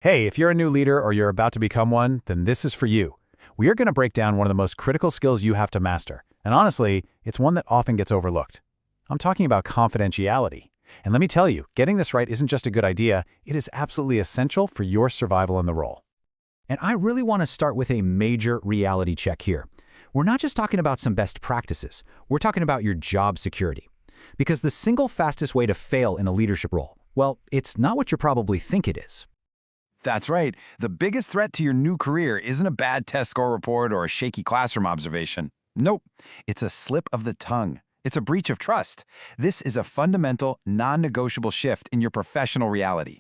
Hey, if you're a new leader or you're about to become one, then this is for you. We are going to break down one of the most critical skills you have to master. And honestly, it's one that often gets overlooked. I'm talking about confidentiality. And let me tell you, getting this right isn't just a good idea, it is absolutely essential for your survival in the role. And I really want to start with a major reality check here. We're not just talking about some best practices, we're talking about your job security. Because the single fastest way to fail in a leadership role, well, it's not what you probably think it is. That's right. The biggest threat to your new career isn't a bad test score report or a shaky classroom observation. Nope. It's a slip of the tongue. It's a breach of trust. This is a fundamental, non-negotiable shift in your professional reality.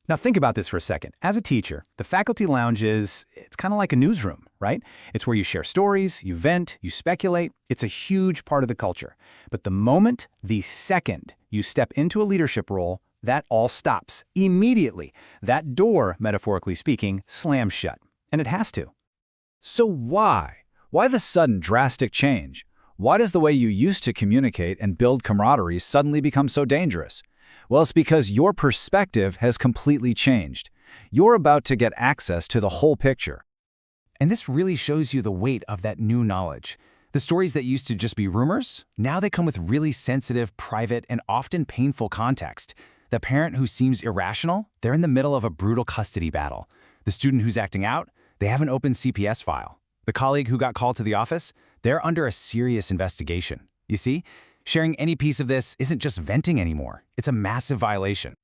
Now think about this for a second. As a teacher, the faculty lounge it's kind of like a newsroom, right? It's where you share stories, you vent, you speculate. It's a huge part of the culture. But the second you step into a leadership role, that all stops. Immediately, that door, metaphorically speaking, slams shut. And it has to. So why? Why the sudden drastic change? Why does the way you used to communicate and build camaraderie suddenly become so dangerous? Well, it's because your perspective has completely changed. You're about to get access to the whole picture. And this really shows you the weight of that new knowledge. The stories that used to just be rumors, now they come with really sensitive, private, and often painful context. The parent who seems irrational, they're in the middle of a brutal custody battle. The student who's acting out, they have an open CPS file. The colleague who got called to the office, they're under a serious investigation. You see, sharing any piece of this isn't just venting anymore. It's a massive violation.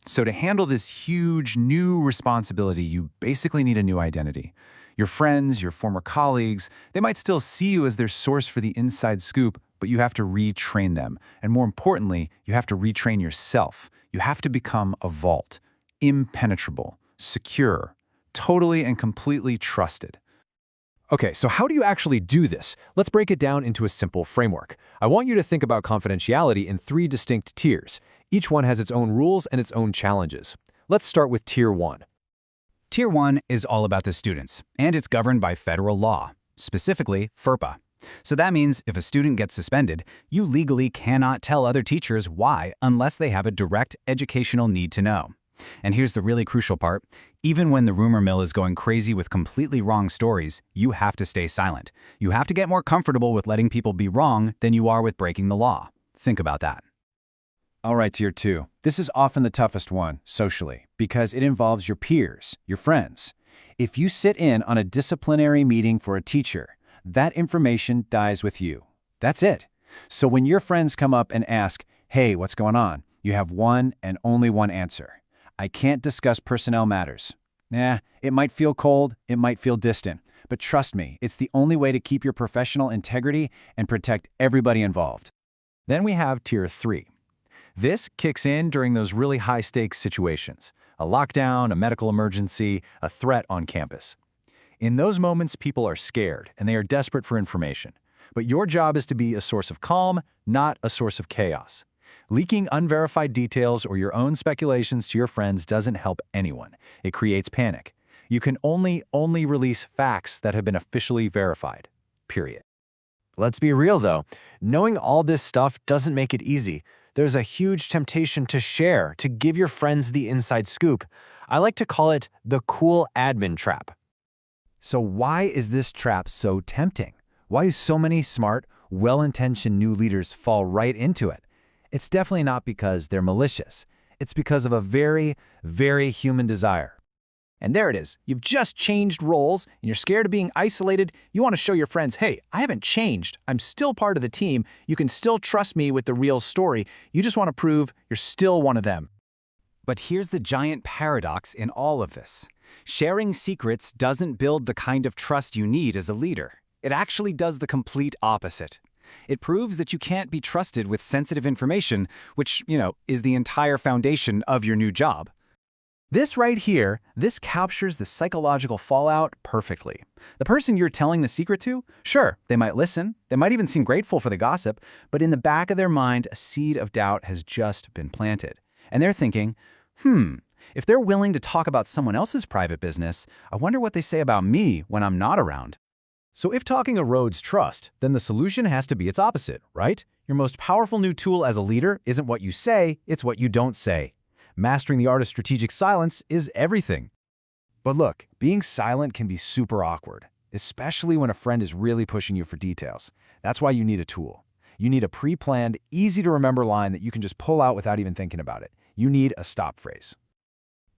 So to handle this huge new responsibility, you basically need a new identity. Your friends, your former colleagues, they might still see you as their source for the inside scoop, but you have to retrain them. And more importantly, you have to retrain yourself. You have to become a vault, impenetrable, secure, totally and completely trusted. Okay, so how do you actually do this? Let's break it down into a simple framework. I want you to think about confidentiality in 3 distinct tiers. Each one has its own rules and its own challenges. Let's start with Tier 1. Tier 1 is all about the students, and it's governed by federal law, specifically FERPA. So that means if a student gets suspended, you legally cannot tell other teachers why unless they have a direct educational need to know. And here's the really crucial part. Even when the rumor mill is going crazy with completely wrong stories, you have to stay silent. You have to get more comfortable with letting people be wrong than you are with breaking the law. Think about that. All right, Tier 2. This is often the toughest one, socially, because it involves your peers, your friends. If you sit in on a disciplinary meeting for a teacher, that information dies with you. That's it. So when your friends come up and ask, hey, what's going on? You have one and only one answer. I can't discuss personnel matters. It might feel cold, it might feel distant, but trust me, it's the only way to keep your professional integrity and protect everybody involved. Then we have Tier 3. This kicks in during those really high-stakes situations, a lockdown, a medical emergency, a threat on campus. In those moments, people are scared and they are desperate for information. But your job is to be a source of calm, not a source of chaos. Leaking unverified details or your own speculations to your friends doesn't help anyone. It creates panic. You can only release facts that have been officially verified. Period. Let's be real though, knowing all this stuff doesn't make it easy. There's a huge temptation to share, to give your friends the inside scoop. I like to call it the cool admin trap. So why is this trap so tempting? Why do so many smart, well-intentioned new leaders fall right into it? It's definitely not because they're malicious. It's because of a very, very human desire. And there it is. You've just changed roles, and you're scared of being isolated. You want to show your friends, hey, I haven't changed. I'm still part of the team. You can still trust me with the real story. You just want to prove you're still one of them. But here's the giant paradox in all of this. Sharing secrets doesn't build the kind of trust you need as a leader. It actually does the complete opposite. It proves that you can't be trusted with sensitive information, which, is the entire foundation of your new job. This right here, this captures the psychological fallout perfectly. The person you're telling the secret to, sure, they might listen, they might even seem grateful for the gossip, but in the back of their mind, a seed of doubt has just been planted. And they're thinking, if they're willing to talk about someone else's private business, I wonder what they say about me when I'm not around. So if talking erodes trust, then the solution has to be its opposite, right? Your most powerful new tool as a leader isn't what you say, it's what you don't say. Mastering the art of strategic silence is everything. But look, being silent can be super awkward, especially when a friend is really pushing you for details. That's why you need a tool. You need a pre-planned, easy-to-remember line that you can just pull out without even thinking about it. You need a stop phrase.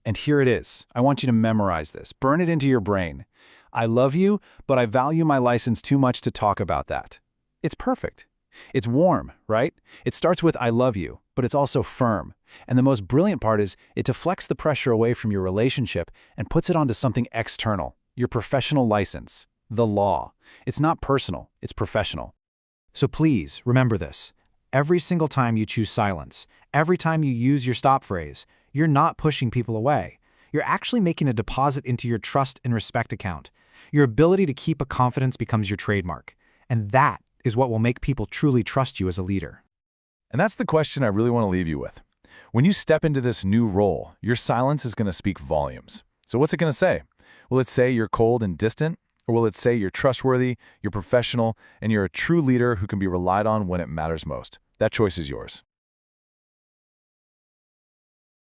And here it is. I want you to memorize this. Burn it into your brain. I love you, but I value my license too much to talk about that. It's perfect. It's warm, right? It starts with I love you, but it's also firm. And the most brilliant part is it deflects the pressure away from your relationship and puts it onto something external, your professional license, the law. It's not personal, it's professional. So please, remember this. Every single time you choose silence, every time you use your stop phrase, you're not pushing people away. You're actually making a deposit into your trust and respect account. Your ability to keep a confidence becomes your trademark. And that is what will make people truly trust you as a leader. And that's the question I really want to leave you with. When you step into this new role, your silence is going to speak volumes. So what's it going to say? Will it say you're cold and distant? Or will it say you're trustworthy, you're professional, and you're a true leader who can be relied on when it matters most? That choice is yours.